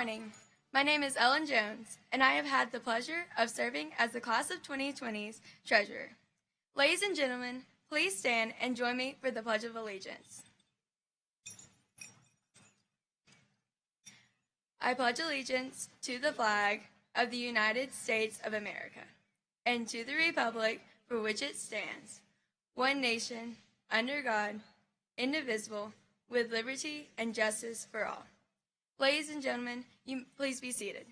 morning. My name is Ellen Jones, and I have had the pleasure of serving as the Class of 2020's Treasurer. Ladies and gentlemen, please stand and join me for the Pledge of Allegiance. I pledge allegiance to the flag of the United States of America and to the republic for which it stands, one nation, under God, indivisible, with liberty and justice for all. Ladies and gentlemen, you please be seated.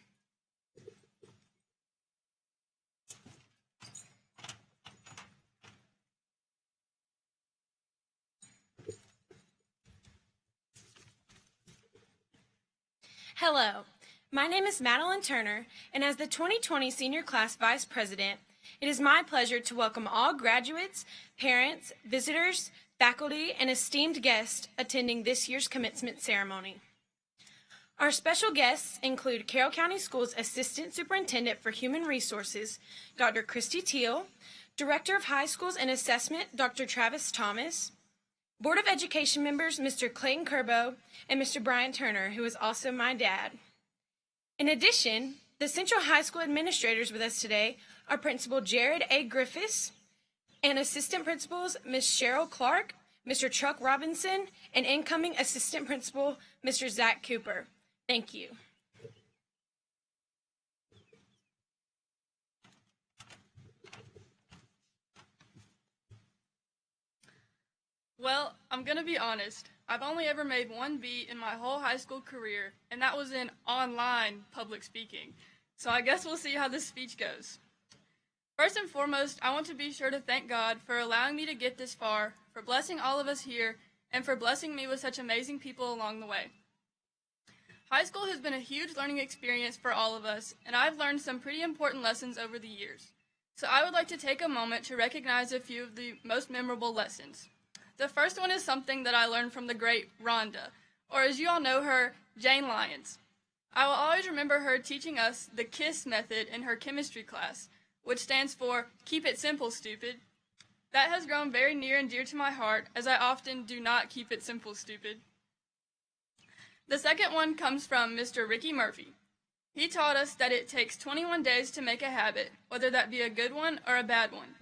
Hello, my name is Madeline Turner, and as the 2020 Senior Class Vice President, it is my pleasure to welcome all graduates, parents, visitors, faculty, and esteemed guests attending this year's commencement ceremony. Our special guests include Carroll County Schools Assistant Superintendent for Human Resources, Dr. Christy Teal, Director of High Schools and Assessment, Dr. Travis Thomas, Board of Education members, Mr. Clayton Kerbo, and Mr. Brian Turner, who is also my dad. In addition, the Central High School administrators with us today are Principal Jared A. Griffiths and Assistant Principals Ms. Cheryl Clark, Mr. Chuck Robinson, and incoming Assistant Principal Mr. Zach Cooper. Thank you. Well, I'm gonna be honest. I've only ever made one B in my whole high school career, and that was in online public speaking. So I guess we'll see how this speech goes. First and foremost, I want to be sure to thank God for allowing me to get this far, for blessing all of us here, and for blessing me with such amazing people along the way. High school has been a huge learning experience for all of us, and I've learned some pretty important lessons over the years. So I would like to take a moment to recognize a few of the most memorable lessons. The first one is something that I learned from the great Rhonda, or as you all know her, Jane Lyons. I will always remember her teaching us the KISS method in her chemistry class, which stands for Keep It Simple, Stupid. That has grown very near and dear to my heart, as I often do not keep it simple, stupid. The second one comes from Mr. Ricky Murphy. He taught us that it takes 21 days to make a habit, whether that be a good one or a bad one.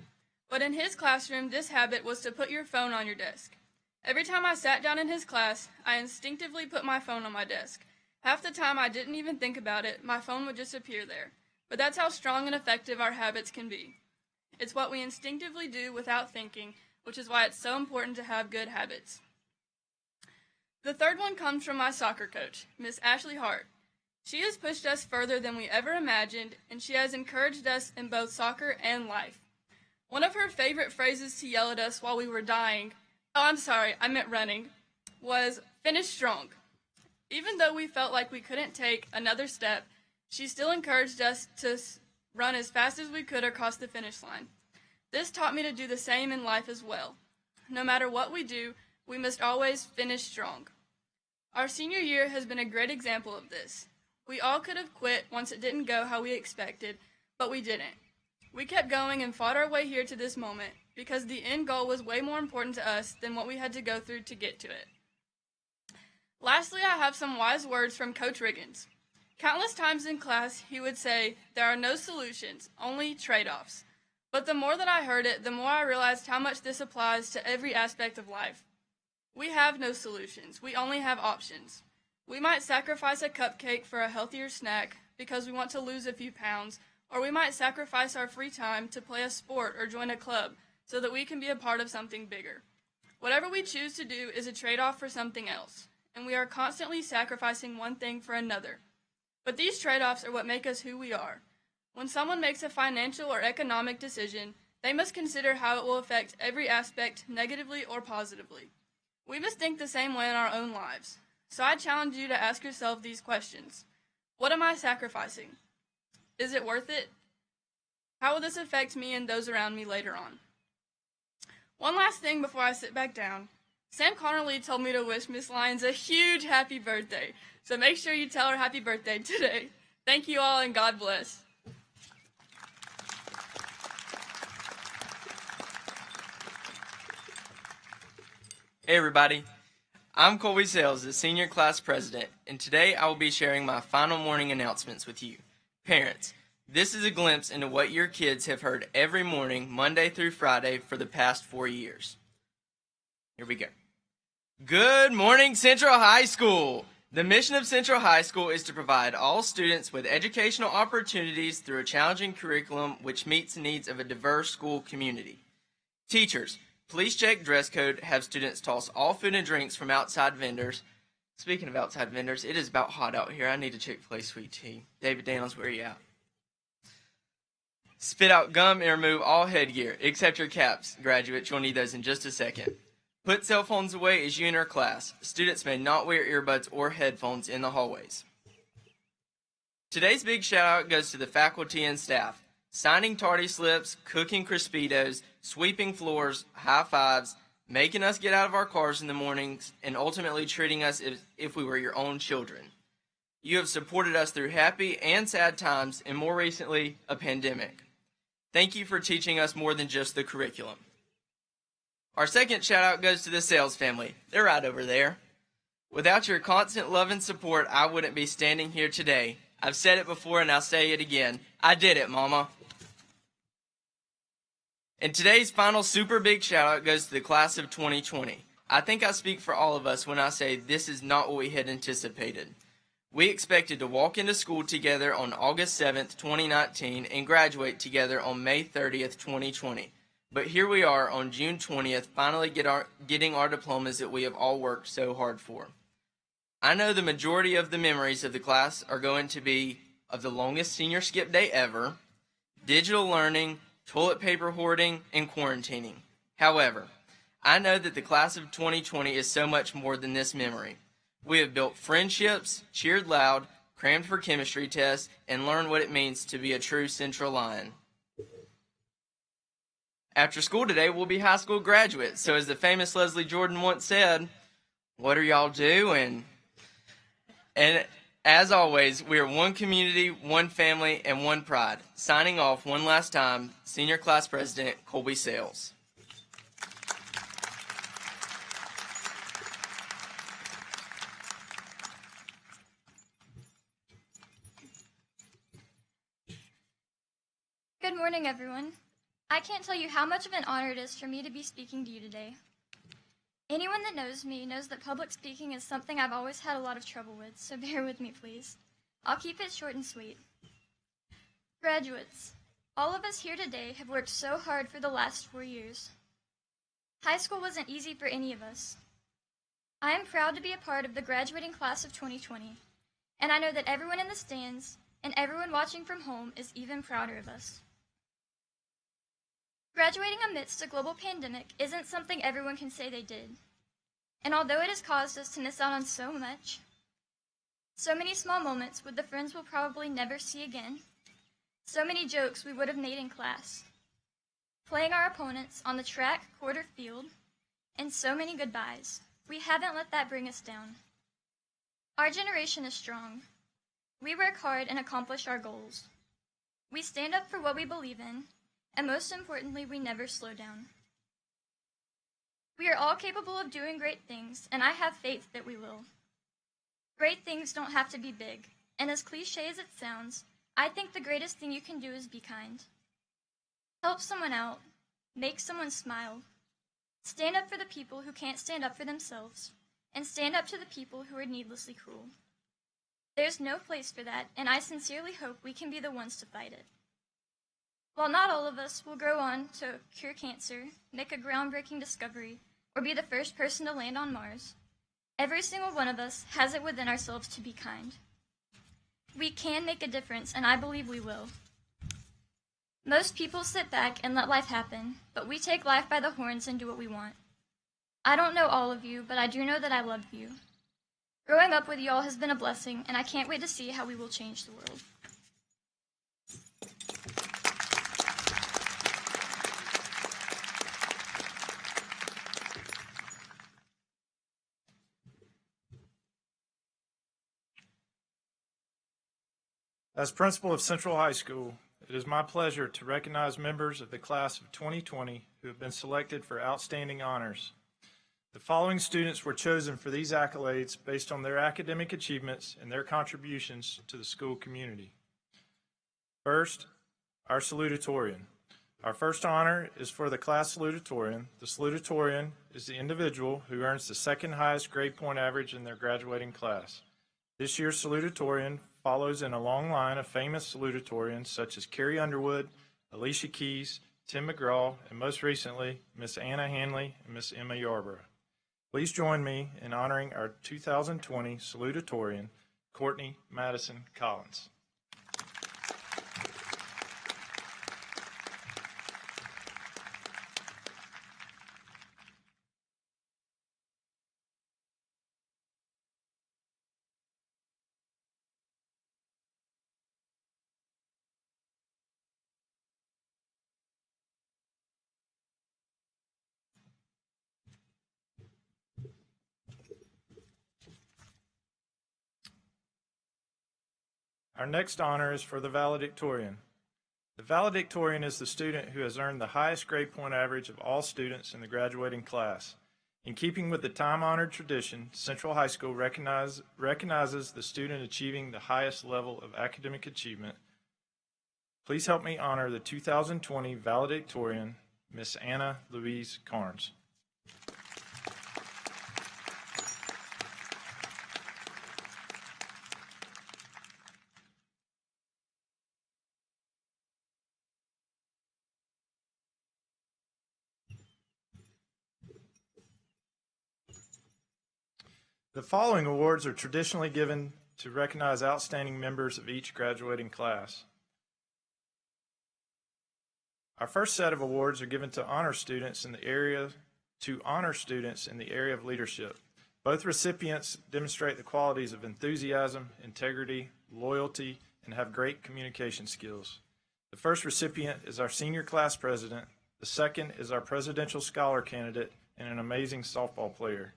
But in his classroom, this habit was to put your phone on your desk. Every time I sat down in his class, I instinctively put my phone on my desk. Half the time I didn't even think about it, my phone would just appear there. But that's how strong and effective our habits can be. It's what we instinctively do without thinking, which is why it's so important to have good habits. The third one comes from my soccer coach, Miss Ashley Hart. She has pushed us further than we ever imagined, and she has encouraged us in both soccer and life. One of her favorite phrases to yell at us while we were dying, running, was finish strong. Even though we felt like we couldn't take another step, she still encouraged us to run as fast as we could across the finish line. This taught me to do the same in life as well. No matter what we do, we must always finish strong. Our senior year has been a great example of this. We all could have quit once it didn't go how we expected, but we didn't. We kept going and fought our way here to this moment because the end goal was way more important to us than what we had to go through to get to it. Lastly, I have some wise words from Coach Riggins. Countless times in class, he would say, "There are no solutions, only trade-offs." But the more that I heard it, the more I realized how much this applies to every aspect of life. We have no solutions, we only have options. We might sacrifice a cupcake for a healthier snack because we want to lose a few pounds, or we might sacrifice our free time to play a sport or join a club so that we can be a part of something bigger. Whatever we choose to do is a trade-off for something else, and we are constantly sacrificing one thing for another. But these trade-offs are what make us who we are. When someone makes a financial or economic decision, they must consider how it will affect every aspect negatively or positively. We must think the same way in our own lives. So I challenge you to ask yourself these questions. What am I sacrificing? Is it worth it? How will this affect me and those around me later on? One last thing before I sit back down. Sam Connerly told me to wish Miss Lyons a huge happy birthday, so make sure you tell her happy birthday today. Thank you all, and God bless. Hey everybody, I'm Colby Sales, the senior class president, and today I will be sharing my final morning announcements with you. Parents, this is a glimpse into what your kids have heard every morning, Monday through Friday, for the past 4 years. Here we go. Good morning, Central High School! The mission of Central High School is to provide all students with educational opportunities through a challenging curriculum which meets the needs of a diverse school community. Teachers, please check dress code, have students toss all food and drinks from outside vendors. Speaking of outside vendors, it is about hot out here. I need a Chick-fil-A sweet tea. David Daniels, where are you at? Spit out gum and remove all headgear, except your caps. Graduates, you'll need those in just a second. Put cell phones away as you enter class. Students may not wear earbuds or headphones in the hallways. Today's big shout out goes to the faculty and staff. Signing tardy slips, cooking Crispitos, sweeping floors, high fives, making us get out of our cars in the mornings, and ultimately treating us as if we were your own children. You have supported us through happy and sad times, and more recently, a pandemic. Thank you for teaching us more than just the curriculum. Our second shout out goes to the Sales family. They're right over there. Without your constant love and support, I wouldn't be standing here today. I've said it before and I'll say it again. I did it, Mama. And today's final super big shout out goes to the class of 2020. I think I speak for all of us when I say this is not what we had anticipated. We expected to walk into school together on August 7th, 2019 and graduate together on May 30th, 2020. But here we are on June 20th, finally getting our diplomas that we have all worked so hard for. I know the majority of the memories of the class are going to be of the longest senior skip day ever, digital learning, toilet paper hoarding, and quarantining. However, I know that the class of 2020 is so much more than this memory. We have built friendships, cheered loud, crammed for chemistry tests, and learned what it means to be a true Central Lion. After school today, we'll be high school graduates. So as the famous Leslie Jordan once said, what are y'all doing? And as always, we are one community, one family, and one pride. Signing off one last time, Senior Class President Colby Sales. Good morning, everyone. I can't tell you how much of an honor it is for me to be speaking to you today. Anyone that knows me knows that public speaking is something I've always had a lot of trouble with, so bear with me, please. I'll keep it short and sweet. Graduates, all of us here today have worked so hard for the last 4 years. High school wasn't easy for any of us. I am proud to be a part of the graduating class of 2020, and I know that everyone in the stands and everyone watching from home is even prouder of us. Graduating amidst a global pandemic isn't something everyone can say they did. And although it has caused us to miss out on so much, so many small moments with the friends we'll probably never see again, so many jokes we would have made in class, playing our opponents on the track, court, or field, and so many goodbyes, we haven't let that bring us down. Our generation is strong. We work hard and accomplish our goals. We stand up for what we believe in, and most importantly, we never slow down. We are all capable of doing great things, and I have faith that we will. Great things don't have to be big, and as cliche as it sounds, I think the greatest thing you can do is be kind. Help someone out, make someone smile, stand up for the people who can't stand up for themselves, and stand up to the people who are needlessly cruel. There's no place for that, and I sincerely hope we can be the ones to fight it. While not all of us will go on to cure cancer, make a groundbreaking discovery, or be the first person to land on Mars, every single one of us has it within ourselves to be kind. We can make a difference, and I believe we will. Most people sit back and let life happen, but we take life by the horns and do what we want. I don't know all of you, but I do know that I love you. Growing up with y'all has been a blessing, and I can't wait to see how we will change the world. As principal of Central High School, it is my pleasure to recognize members of the class of 2020 who have been selected for outstanding honors. The following students were chosen for these accolades based on their academic achievements and their contributions to the school community. First, our salutatorian. Our first honor is for the class salutatorian. The salutatorian is the individual who earns the second highest grade point average in their graduating class. This year's salutatorian follows in a long line of famous salutatorians such as Carrie Underwood, Alicia Keys, Tim McGraw, and most recently, Miss Anna Hanley and Miss Emma Yarborough. Please join me in honoring our 2020 salutatorian, Courtney Madison Collins. Our next honor is for the valedictorian. The valedictorian is the student who has earned the highest grade point average of all students in the graduating class. In keeping with the time-honored tradition, Central High School recognizes the student achieving the highest level of academic achievement. Please help me honor the 2020 valedictorian, Miss Anna Louise Carnes. The following awards are traditionally given to recognize outstanding members of each graduating class. Our first set of awards are given to honor students in the area of leadership. Both recipients demonstrate the qualities of enthusiasm, integrity, loyalty, and have great communication skills. The first recipient is our senior class president. The second is our presidential scholar candidate and an amazing softball player.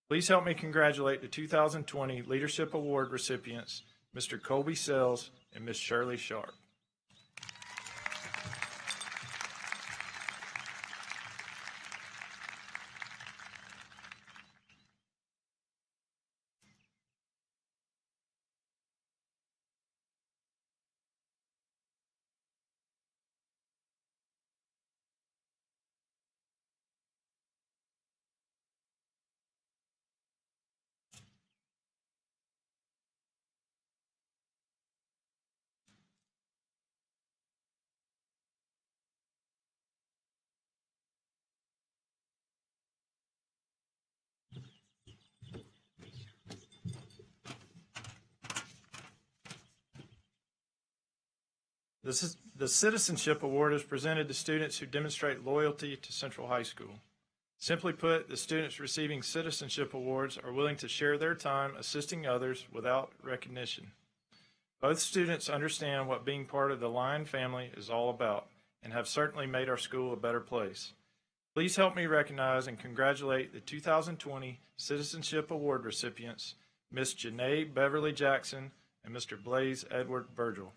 Please help me congratulate the 2020 Leadership Award recipients, Mr. Colby Sells and Ms. Shirley Sharp. The Citizenship Award is presented to students who demonstrate loyalty to Central High School. Simply put, the students receiving citizenship awards are willing to share their time assisting others without recognition. Both students understand what being part of the Lyon family is all about and have certainly made our school a better place. Please help me recognize and congratulate the 2020 Citizenship Award recipients, Ms. Janae Beverly Jackson and Mr. Blaze Edward Virgil.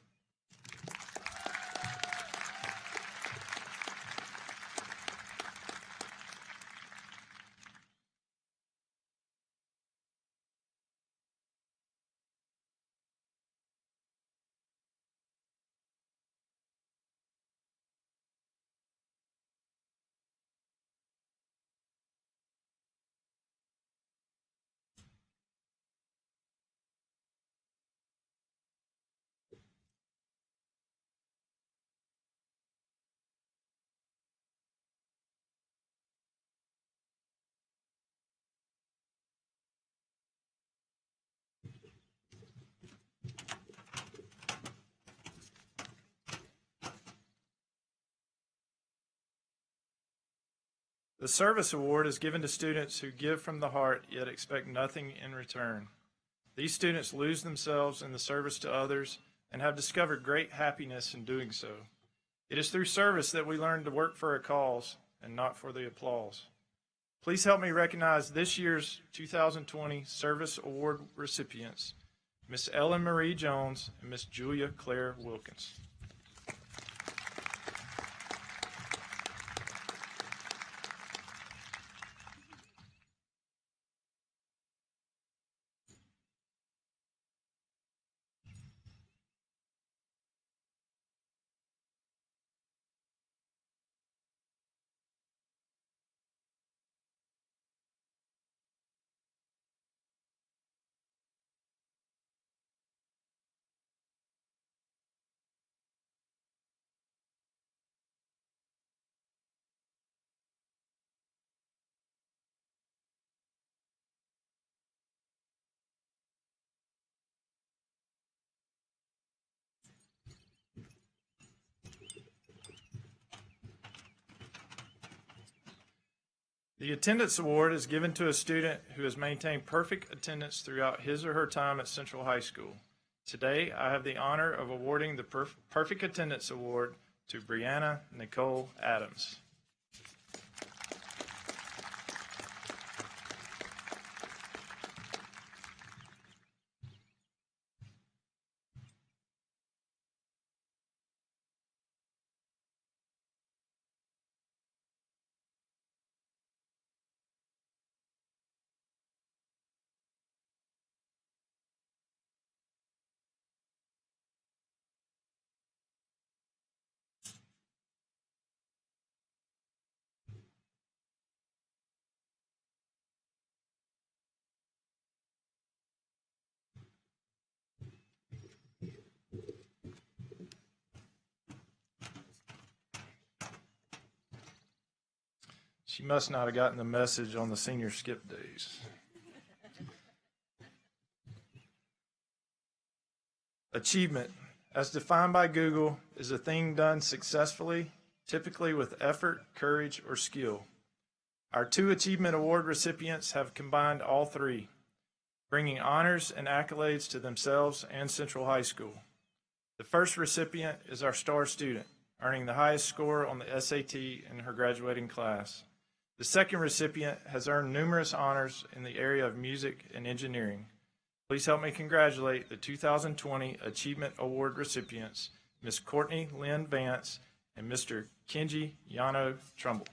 The Service Award is given to students who give from the heart yet expect nothing in return. These students lose themselves in the service to others and have discovered great happiness in doing so. It is through service that we learn to work for a cause and not for the applause. Please help me recognize this year's 2020 Service Award recipients, Miss Ellen Marie Jones and Miss Julia Claire Wilkins. The attendance award is given to a student who has maintained perfect attendance throughout his or her time at Central High School. Today, I have the honor of awarding the Perfect Attendance Award to Brianna Nicole Adams. She must not have gotten the message on the senior skip days. Achievement, as defined by Google, is a thing done successfully, typically with effort, courage, or skill. Our 2 Achievement Award recipients have combined all 3, bringing honors and accolades to themselves and Central High School. The first recipient is our star student, earning the highest score on the SAT in her graduating class. The second recipient has earned numerous honors in the area of music and engineering. Please help me congratulate the 2020 Achievement Award recipients, Ms. Courtney Lynn Vance and Mr. Kenji Yano Trumbull.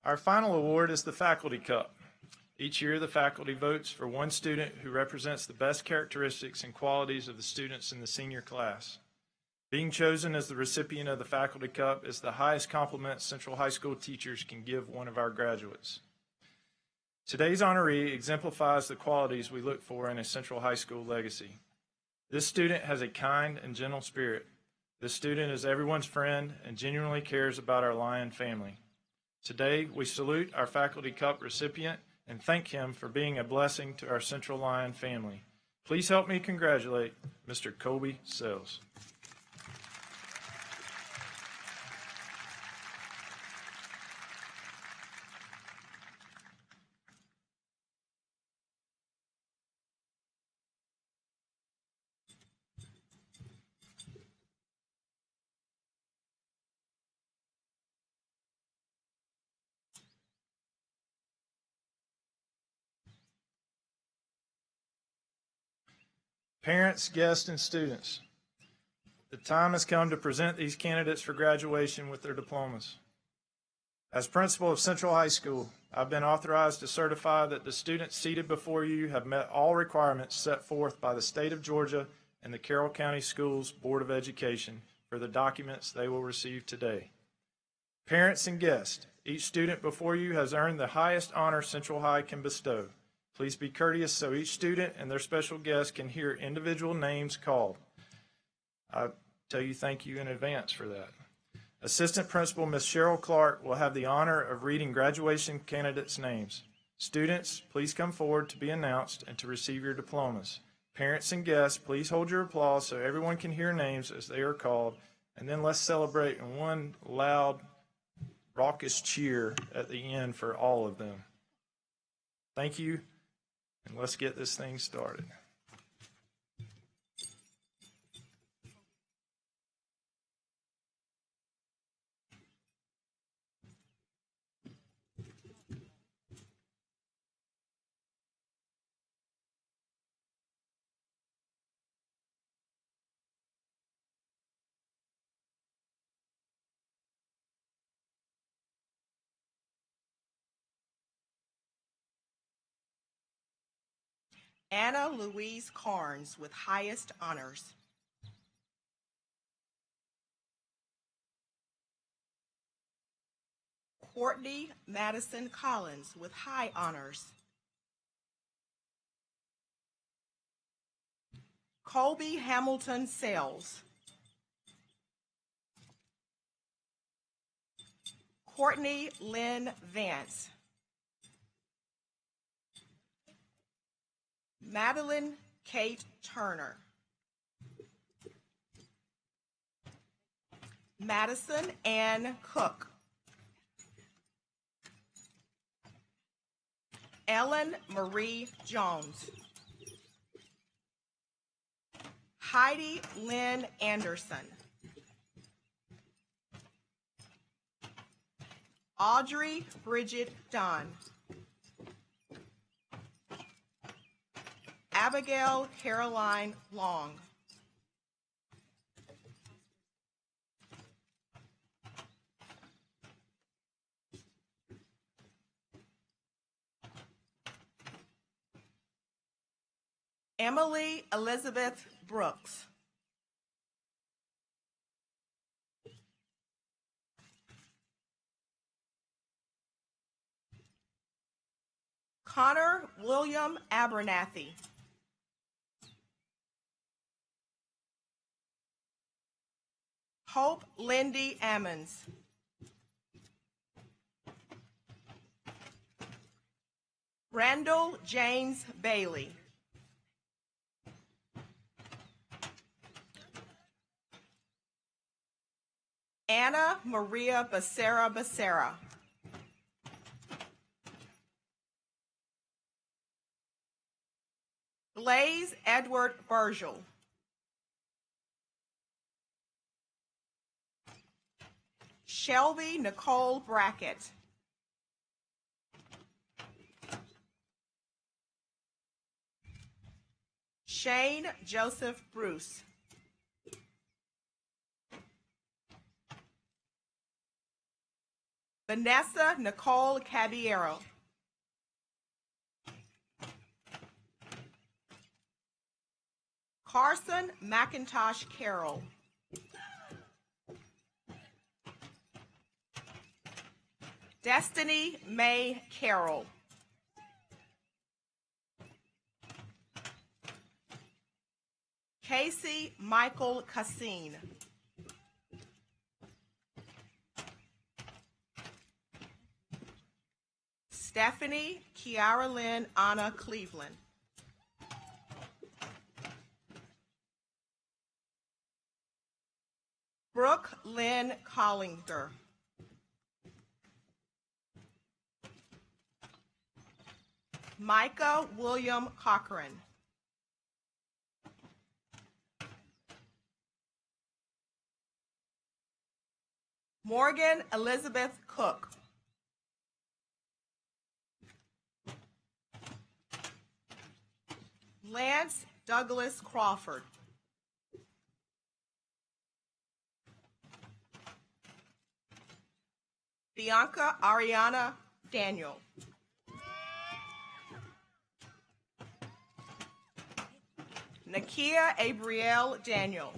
Our final award is the Faculty Cup. Each year, the faculty votes for one student who represents the best characteristics and qualities of the students in the senior class. Being chosen as the recipient of the Faculty Cup is the highest compliment Central High School teachers can give one of our graduates. Today's honoree exemplifies the qualities we look for in a Central High School legacy. This student has a kind and gentle spirit. This student is everyone's friend and genuinely cares about our Lion family. Today, we salute our Faculty Cup recipient and thank him for being a blessing to our Central Lion family. Please help me congratulate Mr. Colby Sells. Parents, guests, and students, the time has come to present these candidates for graduation with their diplomas. As principal of Central High School, I've been authorized to certify that the students seated before you have met all requirements set forth by the state of Georgia and the Carroll County Schools Board of Education for the documents they will receive today. Parents and guests, each student before you has earned the highest honor Central High can bestow. Please be courteous so each student and their special guests can hear individual names called. I tell you thank you in advance for that. Assistant Principal Ms. Cheryl Clark will have the honor of reading graduation candidates' names. Students, please come forward to be announced and to receive your diplomas. Parents and guests, please hold your applause so everyone can hear names as they are called, and then let's celebrate in one loud, raucous cheer at the end for all of them. Thank you. And let's get this thing started. Anna Louise Carnes with highest honors. Courtney Madison Collins with high honors. Colby Hamilton Sales. Courtney Lynn Vance. Madeline Kate Turner. Madison Ann Cook. Ellen Marie Jones. Heidi Lynn Anderson. Audrey Bridget Dunn. Abigail Caroline Long. Emily Elizabeth Brooks. Connor William Abernathy. Hope Lindy Ammons. Randall James Bailey. Anna Maria Becerra. Blaze Edward Burgel. Shelby Nicole Brackett. Shane Joseph Bruce. Vanessa Nicole Caballero. Carson McIntosh Carroll. Destiny May Carroll. Casey Michael Cassine. Stephanie Kiara Lynn Anna Cleveland. Brooke Lynn Collinger. Micah William Cochran. Morgan Elizabeth Cook. Lance Douglas Crawford. Bianca Ariana Daniel. Nakia Abrielle Daniel.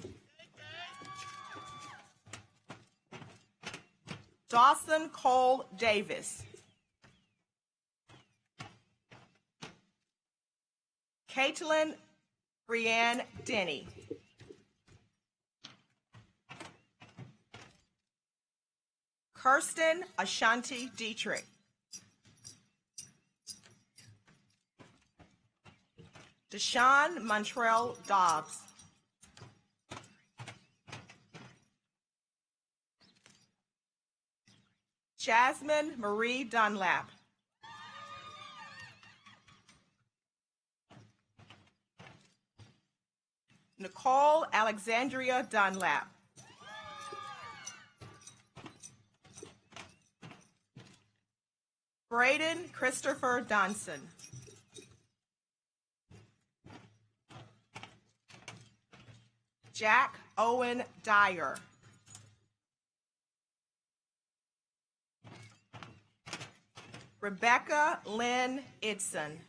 Dawson Cole Davis. Caitlin Brianne Denny. Kirsten Ashanti Dietrich. Deshaun Montrell Dobbs. Jasmine Marie Dunlap. Nicole Alexandria Dunlap. Braden Christopher Donson. Jack Owen Dyer. Rebecca Lynn Idson.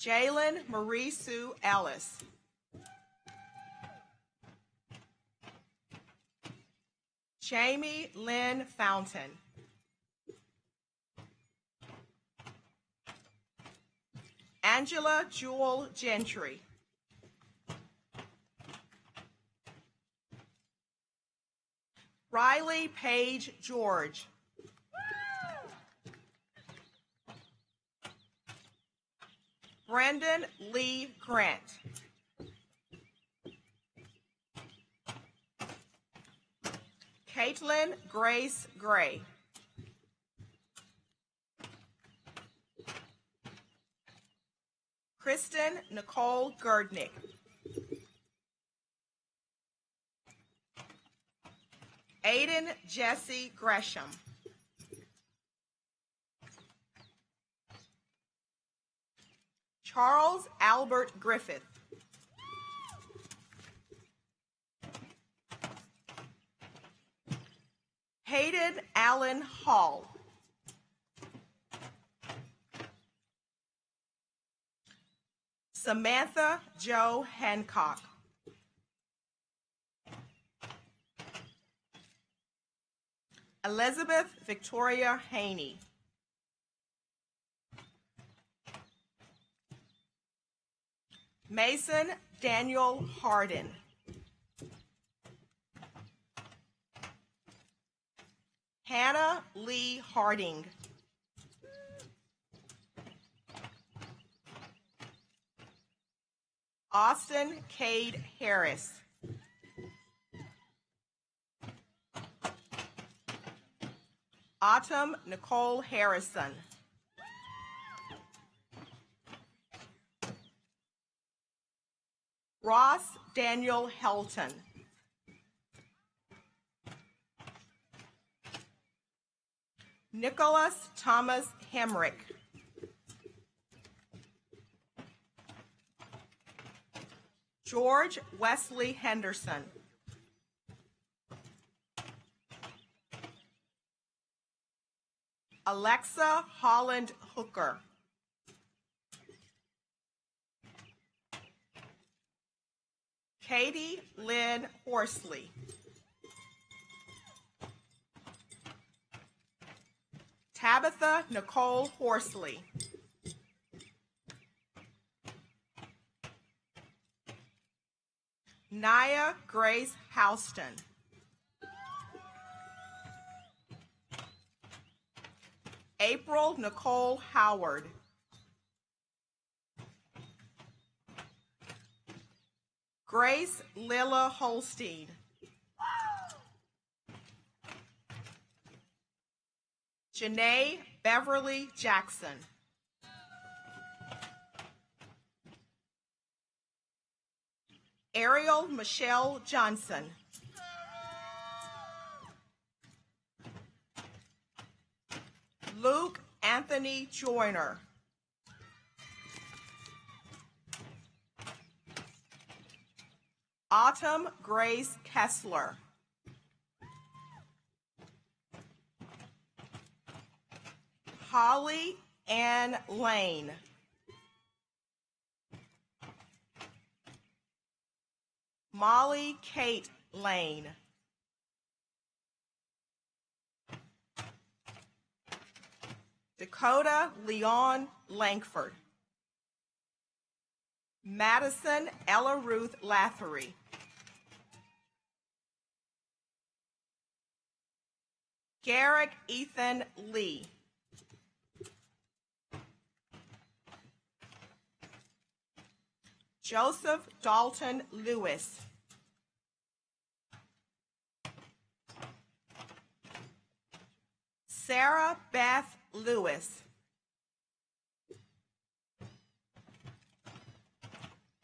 Jalen Marie Sue Ellis. Jamie Lynn Fountain. Angela Jewel Gentry. Riley Page George. Brendan Lee Grant. Caitlin Grace Gray. Kristen Nicole Gerdnick. Aiden Jesse Gresham. Charles Albert Griffith. Hayden Allen Hall. Samantha Jo Hancock. Elizabeth Victoria Haney. Mason Daniel Hardin. Hannah Lee Harding. Austin Cade Harris. Autumn Nicole Harrison. Ross Daniel Helton. Nicholas Thomas Hemrick. George Wesley Henderson. Alexa Holland Hooker. Katie Lynn Horsley. Tabitha Nicole Horsley. Naya Grace Houston. April Nicole Howard. Grace Lilla Holstein. Janae Beverly Jackson. Ariel Michelle Johnson. Luke Anthony Joyner. Autumn Grace Kessler. Holly Ann Lane. Molly Kate Lane. Dakota Leon Langford. Madison Ella Ruth Lathery. Garrick Ethan Lee. Joseph Dalton Lewis. Sarah Beth Lewis.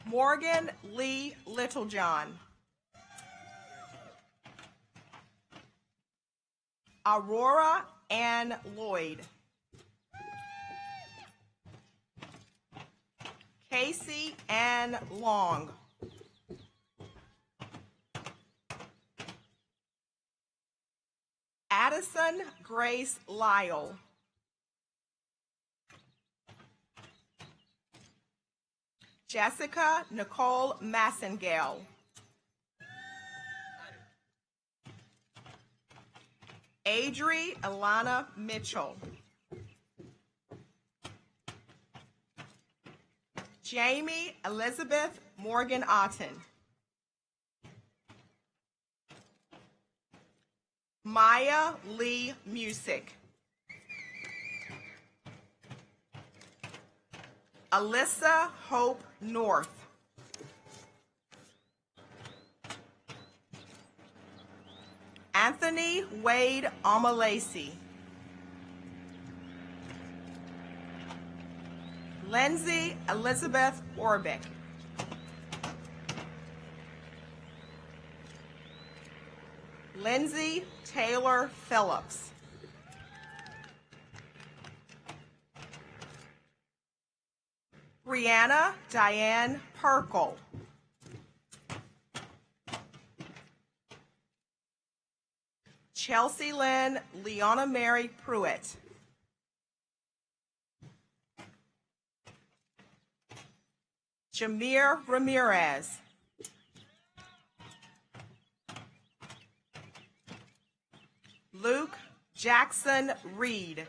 Morgan Lee Littlejohn. Aurora Ann Lloyd. Casey Ann Long. Addison Grace Lyle. Jessica Nicole Massengale. Adri Alana Mitchell. Jamie Elizabeth Morgan Otten. Maya Lee Music. Alyssa Hope North. Anthony Wade Omalacey. Lindsay Elizabeth Orbick. Lindsay Taylor Phillips. Brianna Diane Perkle. Chelsea Lynn Leona Mary Pruitt. Jameer Ramirez. Luke Jackson Reed.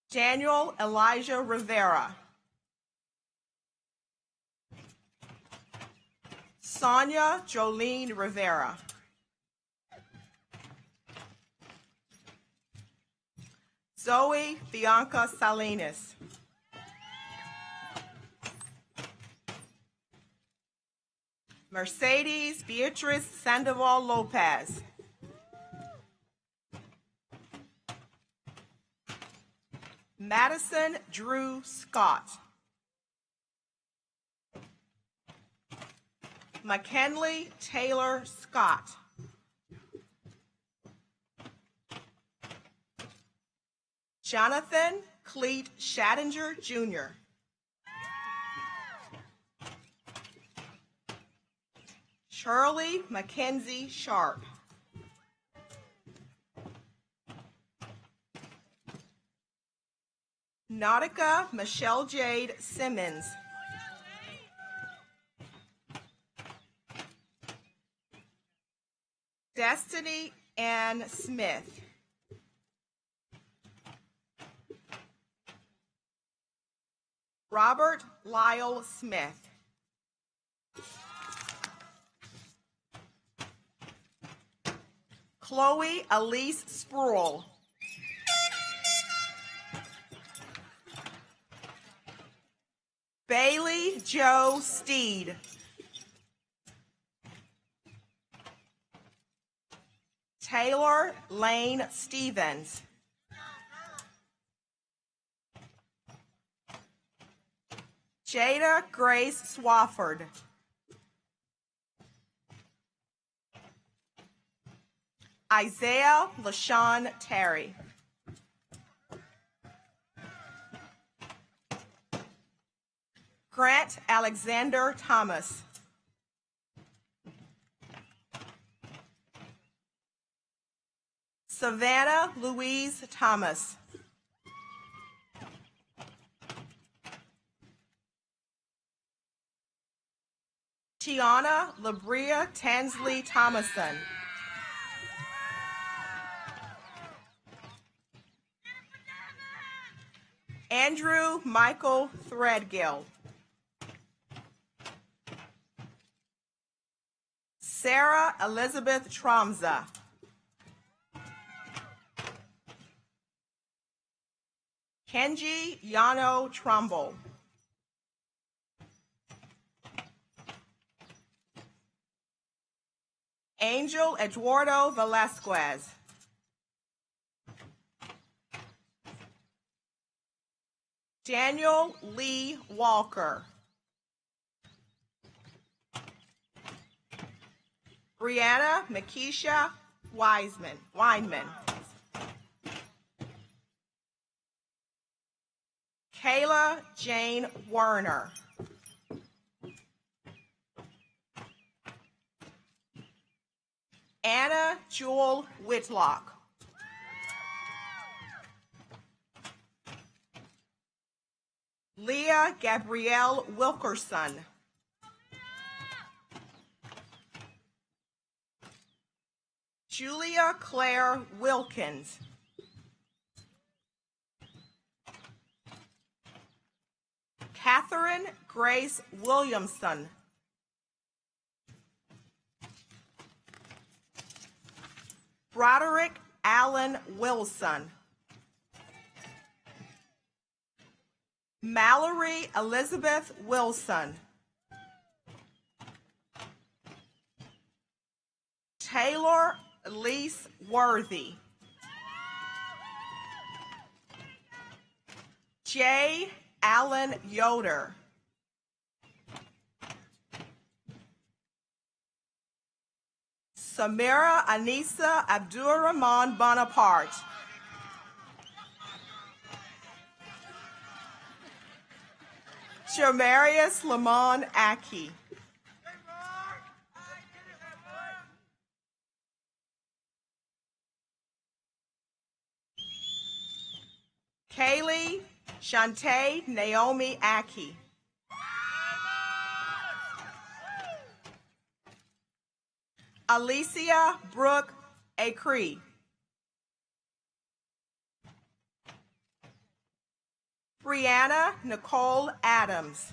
Daniel Elijah Rivera. Sonia Jolene Rivera. Zoe Bianca Salinas. Mercedes Beatrice Sandoval Lopez. Madison Drew Scott. McKinley Taylor Scott. Jonathan Cleet Shattinger Jr. Shirley Mackenzie Sharp. Nautica Michelle Jade Simmons. Destiny Ann Smith. Robert Lyle Smith. Chloe Elise Sproul. Bailey Joe Steed. Taylor Lane Stevens. Jada Grace Swafford. Isaiah LaShawn Terry. Grant Alexander Thomas. Savannah Louise Thomas. Tiana Labria Tansley Thomason. Andrew Michael Threadgill. Sarah Elizabeth Tromza. Kenji Yano Trumbull. Angel Eduardo Velasquez. Daniel Lee Walker. Brianna Makisha Weinman. Kayla Jane Werner. Anna Jewel Whitlock. Leah Gabrielle Wilkerson. Julia Claire Wilkins. Catherine Grace Williamson. Broderick Allen Wilson. Mallory Elizabeth Wilson. Taylor Elise Worthy. J. Allen Yoder. Samira Anissa Abdurrahman Bonaparte. Jamarius Lamont Aki. Kaylee Shantae Naomi Aki. Alicia Brooke Acree. Brianna Nicole Adams.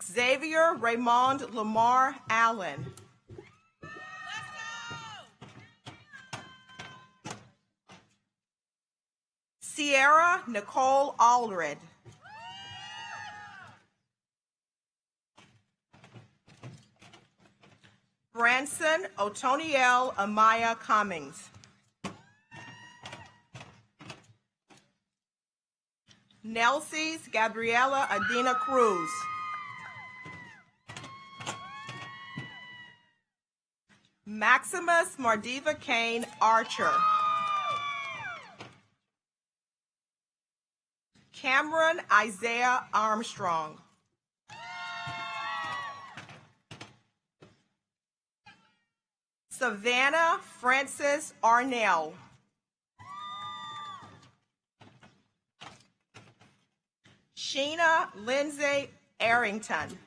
Xavier Raymond Lamar Allen. Sierra Nicole Allred. Branson Otoniel Amaya Cummings. Nelsie's Gabriela Adina Cruz. Maximus Mardiva Kane Archer. Cameron Isaiah Armstrong. Savannah Francis Arnell. Sheena Lindsay Arrington.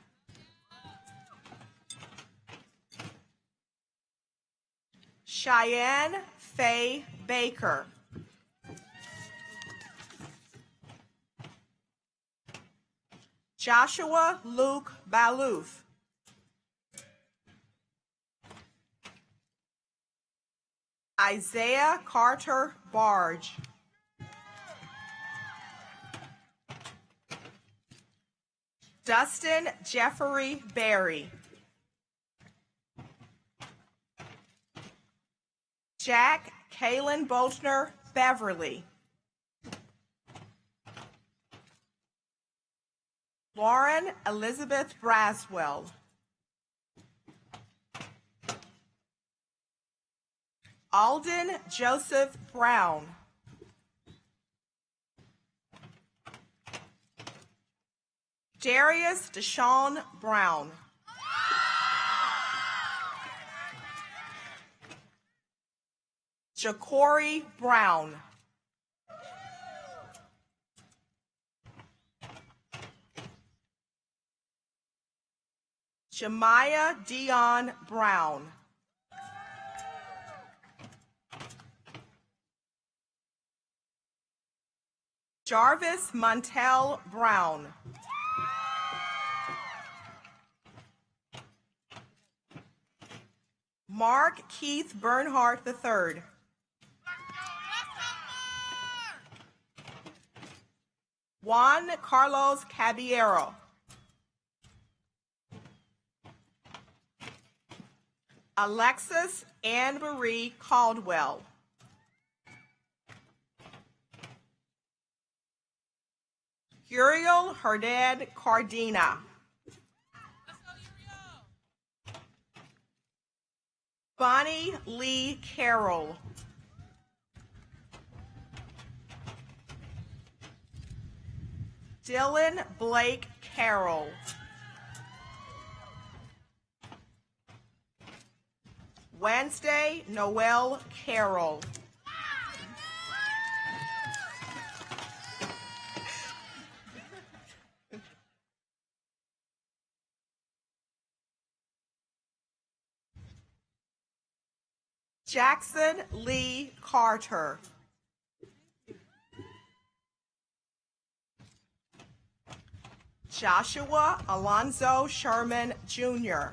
Cheyenne Faye Baker. Joshua Luke Baluth. Isaiah Carter Barge. Dustin Jeffrey Berry. Jack Kalen Boltner Beverly. Lauren Elizabeth Braswell. Alden Joseph Brown. Darius Deshaun Brown. Ja'Cory Brown. Jemiah Dion Brown. Jarvis Montel Brown. Mark Keith Bernhardt III. Juan Carlos Caballero. Alexis Anne Marie Caldwell. Uriel Herdad Cardina. Bonnie Lee Carroll. Dylan Blake Carroll. Wednesday Noel Carroll. Jackson Lee Carter. Joshua Alonzo Sherman Jr.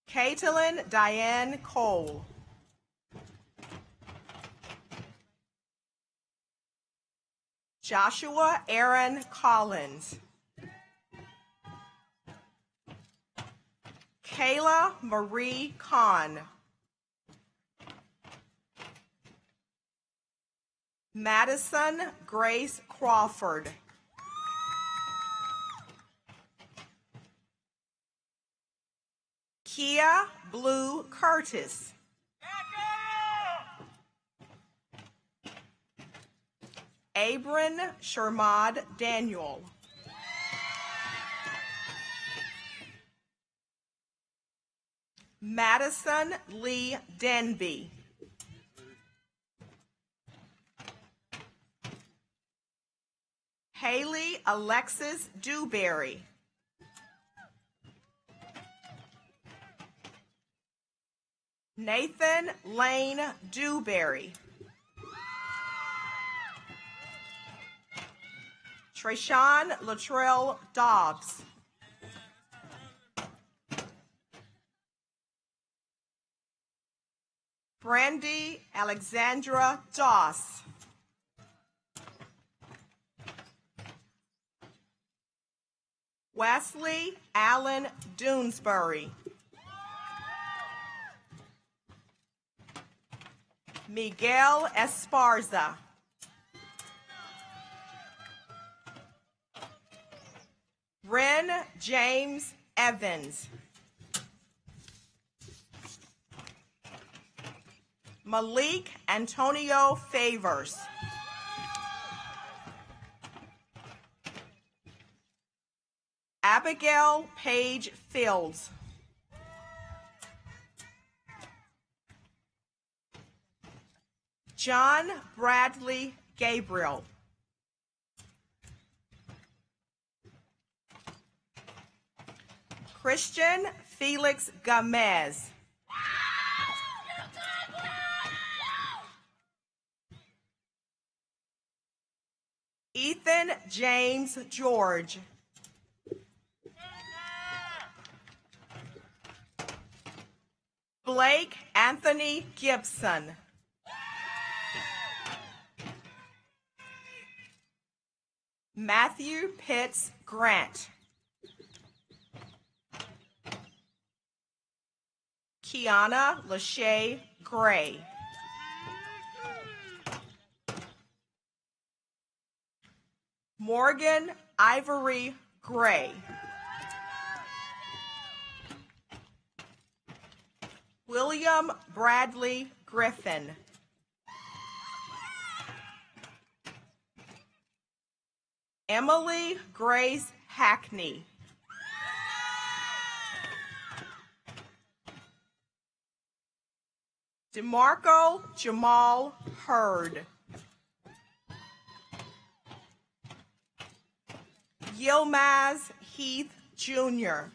Caitlin Diane Cole. Joshua Aaron Collins. Kayla Marie Kahn. Madison Grace Crawford. Kia Blue Curtis. Abram Shermad Daniel. Madison Lee Denby. Haley Alexis Dewberry. Nathan Lane Dewberry. Trayshawn Latrell Dobbs. Brandy Alexandra Doss. Wesley Allen Doonesbury. Miguel Esparza. Ren James Evans. Malik Antonio Favors. Abigail Page Fields. John Bradley Gabriel. Christian Felix Gomez. Ethan James George. Blake Anthony Gibson. Matthew Pitts Grant. Kiana Lachey Gray. Morgan Ivory Gray. William Bradley Griffin. Emily Grace Hackney. DeMarco Jamal Hurd. Yilmaz Heath Jr.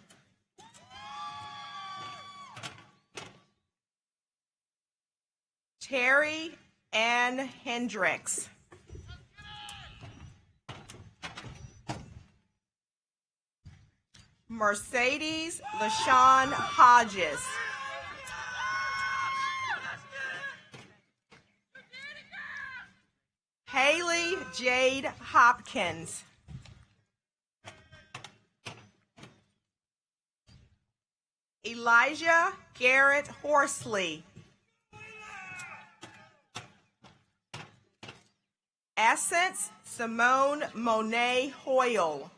Terry Ann Hendricks. Mercedes LaShawn Hodges. Haley Jade Hopkins. Elijah Garrett Horsley. Essence Simone Monet Hoyle.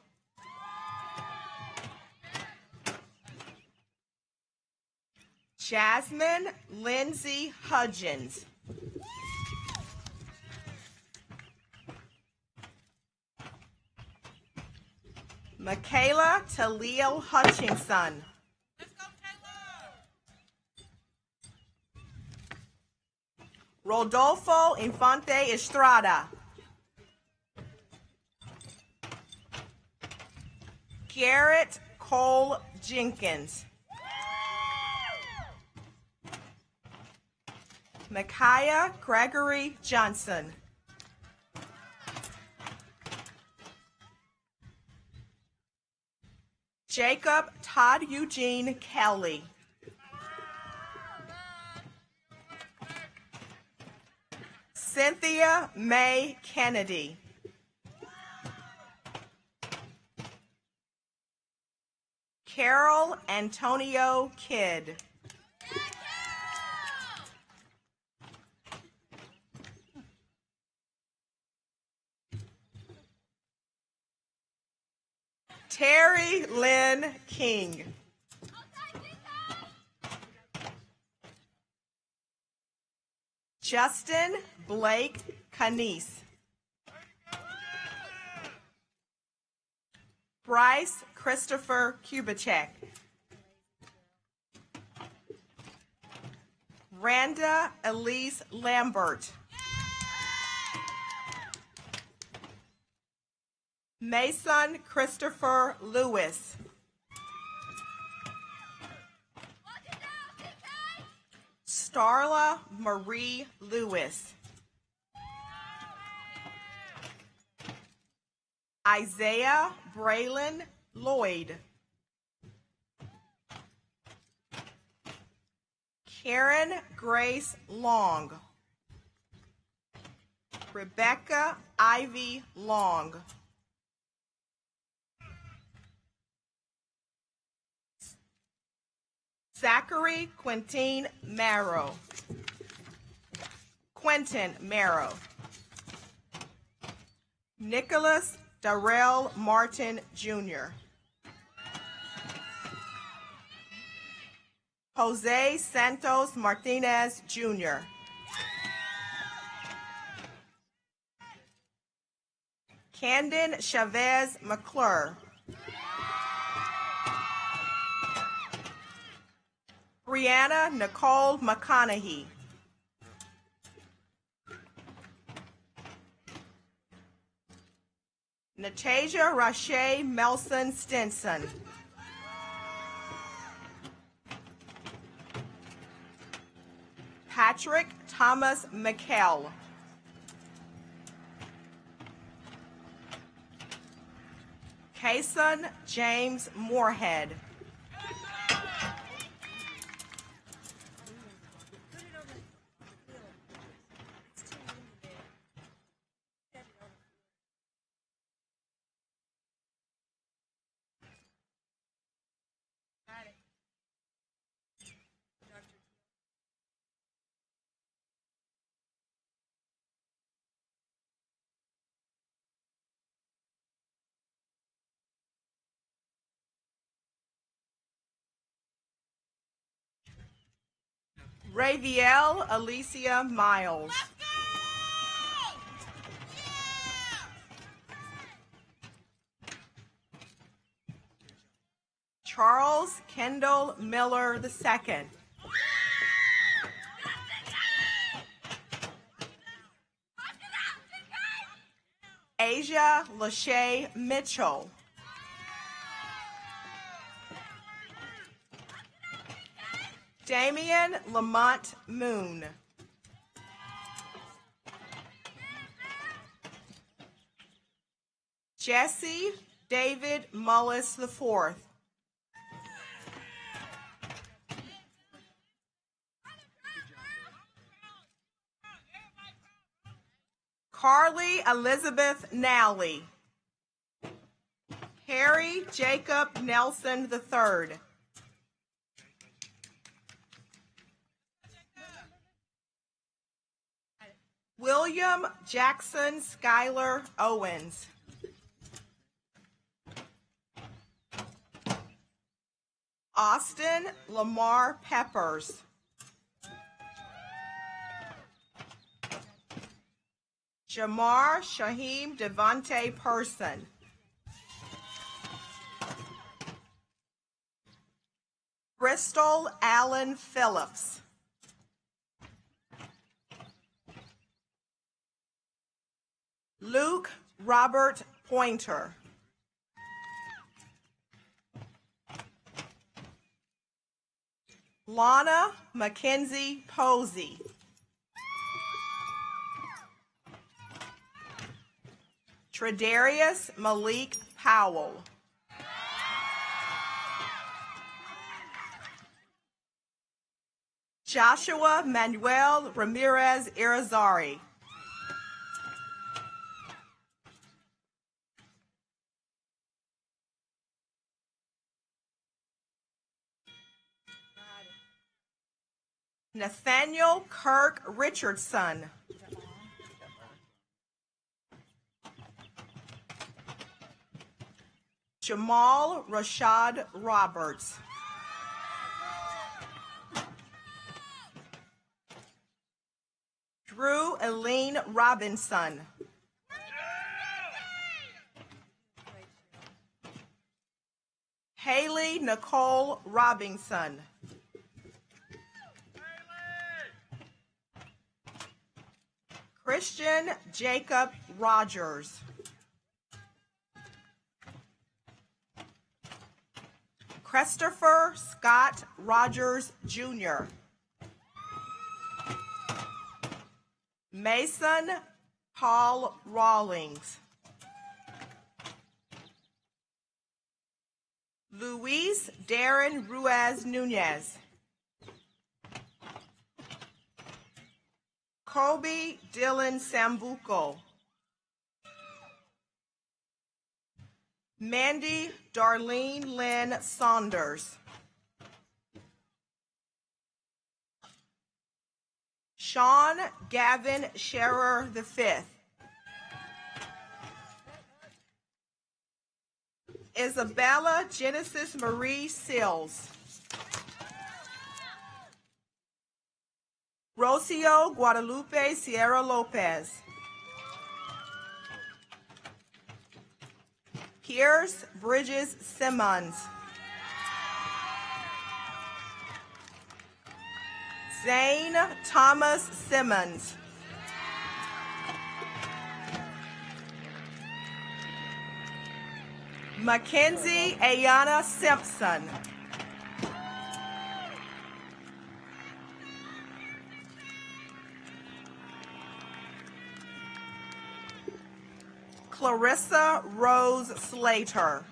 Jasmine Lindsay Hudgens. Michaela Talil Hutchinson. Rodolfo Infante Estrada. Garrett Cole Jenkins. Micaiah Gregory Johnson. Jacob Todd Eugene Kelly. Cynthia May Kennedy. Carol Antonio Kidd. Terry Lynn King. Justin Blake Canese. Bryce Christopher Kubicek. Randa Elise Lambert. Mason Christopher Lewis. Starla Marie Lewis. Isaiah Braylon Lloyd. Karen Grace Long. Rebecca Ivy Long. Zachary Quentin Marrow. Quentin Marrow. Nicholas Darrell Martin Jr. Jose Santos Martinez Jr. Camden Chavez McClure. Brianna Nicole McConaughey. Natasia Rashay Melson Stinson. Patrick Thomas McKell. Kason James Moorhead. Raviel Alicia Miles. Charles Kendall Miller II. Asia Lachey Mitchell. Damian Lamont Moon. Jesse David Mullis IV. Carly Elizabeth Nally. Harry Jacob Nelson III. William Jackson Schuyler Owens. Austin Lamar Peppers. Jamar Shaheem Devontae Person. Bristol Allen Phillips. Luke Robert Pointer. Lana Mackenzie Posey. Tredarius Malik Powell. Joshua Manuel Ramirez Irizarry. Nathaniel Kirk Richardson. Jamal Rashad Roberts. Drew Eileen Robinson. Haley Nicole Robinson. Christian Jacob Rogers. Christopher Scott Rogers Jr. Mason Paul Rawlings. Luis Darren Ruiz Nunez. Kobe Dylan Sambuco. Mandy Darlene Lynn Saunders. Sean Gavin Scherer V. Isabella Genesis Marie Sills. Rocio Guadalupe Sierra Lopez. Pierce Bridges Simmons. Zane Thomas Simmons. Mackenzie Ayana Simpson. Clarissa Rose Slater.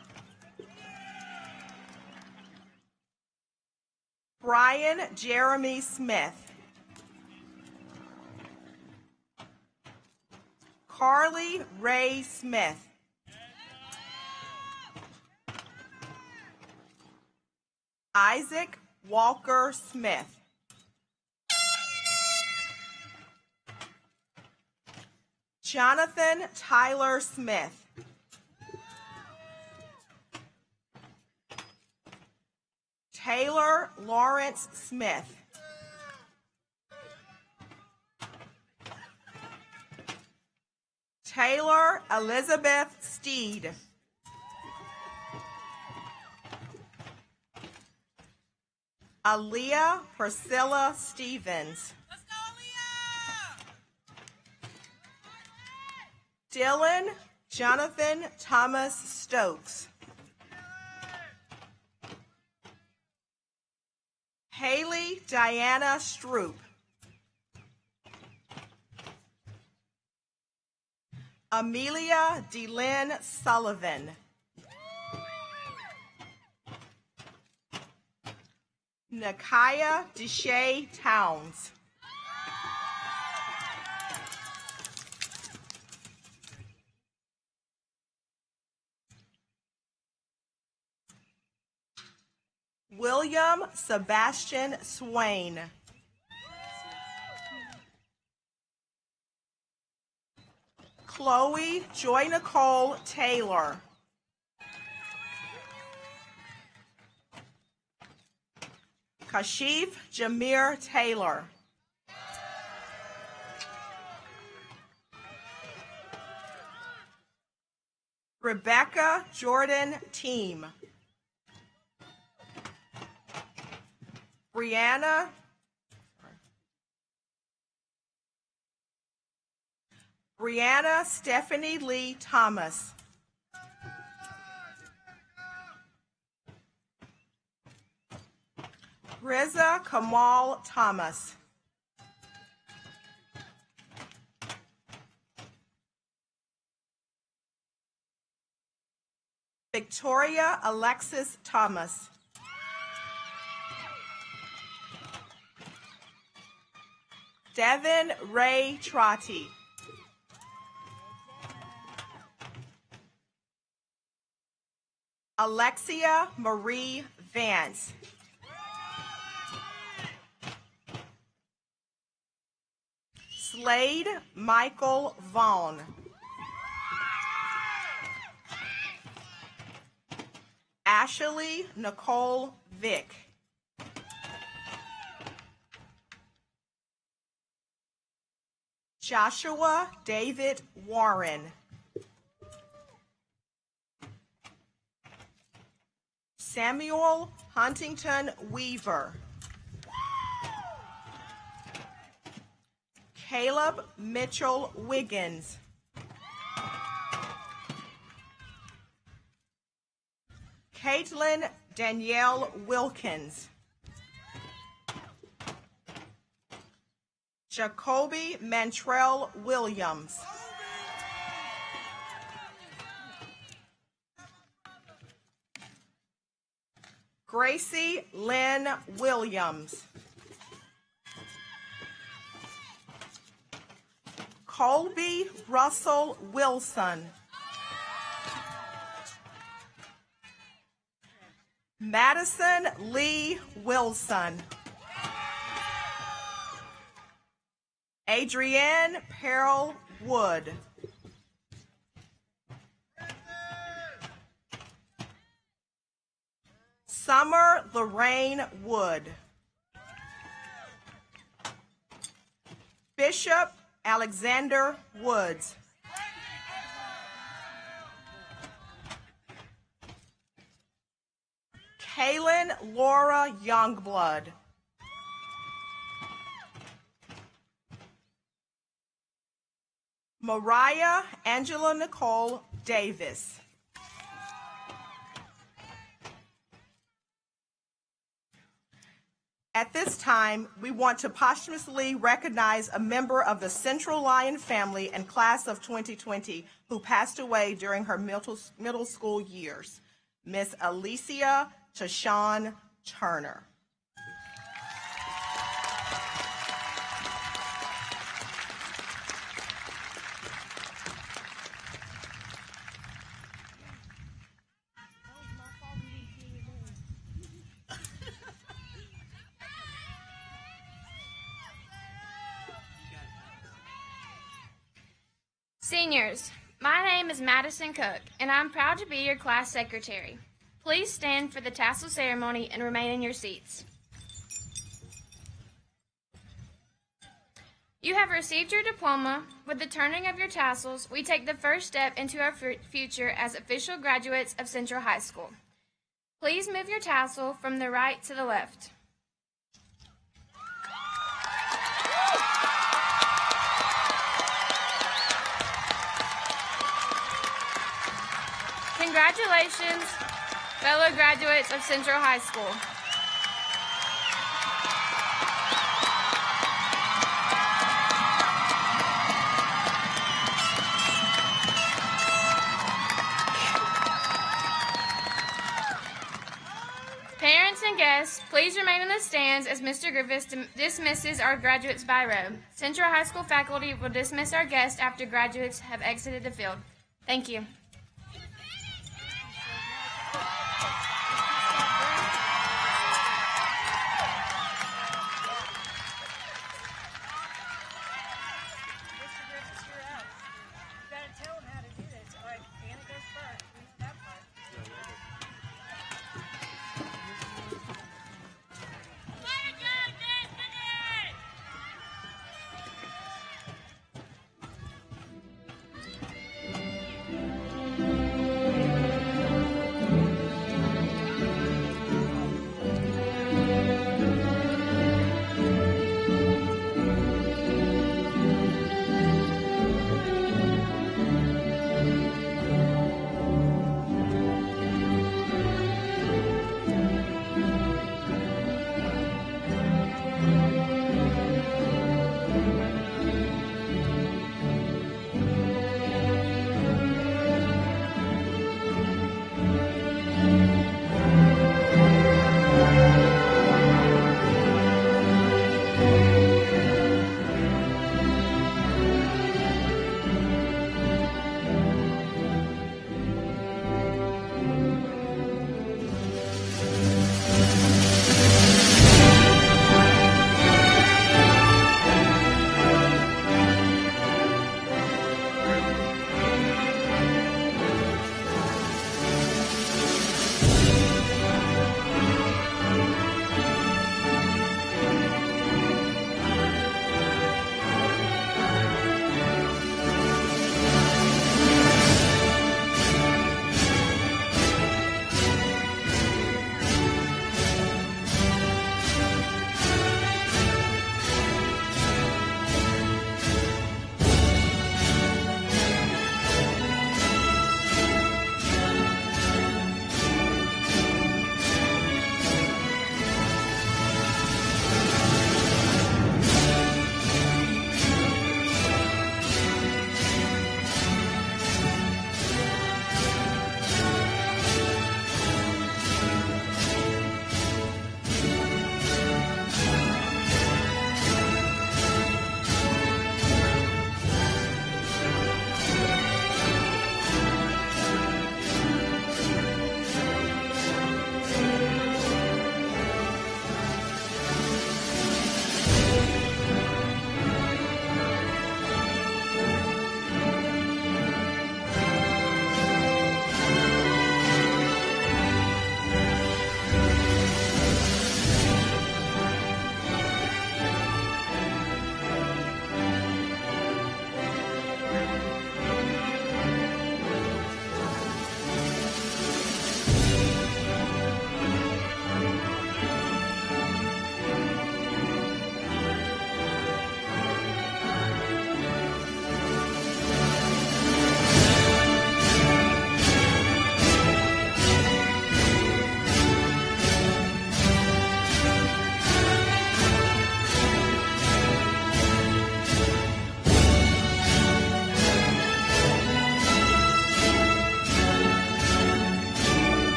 Brian Jeremy Smith. Carly Ray Smith. Isaac Walker Smith. Jonathan Tyler Smith. Taylor Lawrence Smith. Taylor Elizabeth Steed. Aaliyah Priscilla Stevens. Dylan Jonathan Thomas Stokes. Haley Diana Stroop. Amelia DeLynn Sullivan. Nakaya Deshay Towns. William Sebastian Swain. Chloe Joy Nicole Taylor. Kashif Jameer Taylor. Rebecca Jordan Team. Brianna Stephanie Lee Thomas. Riza Kamal Thomas. Victoria Alexis Thomas. Devin Ray Trotty. Alexia Marie Vance. Slade Michael Vaughn. Ashley Nicole Vick. Joshua David Warren. Samuel Huntington Weaver. Caleb Mitchell Wiggins. Caitlin Danielle Wilkins. Jacoby Mantrell Williams. Gracie Lynn Williams. Colby Russell Wilson. Madison Lee Wilson. Adrienne Peril Wood. Summer Lorraine Wood. Bishop Alexander Woods. Kaylin Laura Youngblood. Mariah Angela Nicole Davis. At this time, we want to posthumously recognize a member of the Central Lyon family and class of 2020 who passed away during her middle school years, Miss Alicia Tashawn Turner. Seniors, my name is Madison Cook, and I'm proud to be your class secretary. Please stand for the tassel ceremony and remain in your seats. You have received your diploma. With the turning of your tassels, we take the first step into our future as official graduates of Central High School. Please move your tassel from the right to the left. Congratulations, fellow graduates of Central High School. Parents and guests, please remain in the stands as Mr. Griffiths dismisses our graduates by row. Central High School faculty will dismiss our guests after graduates have exited the field. Thank you.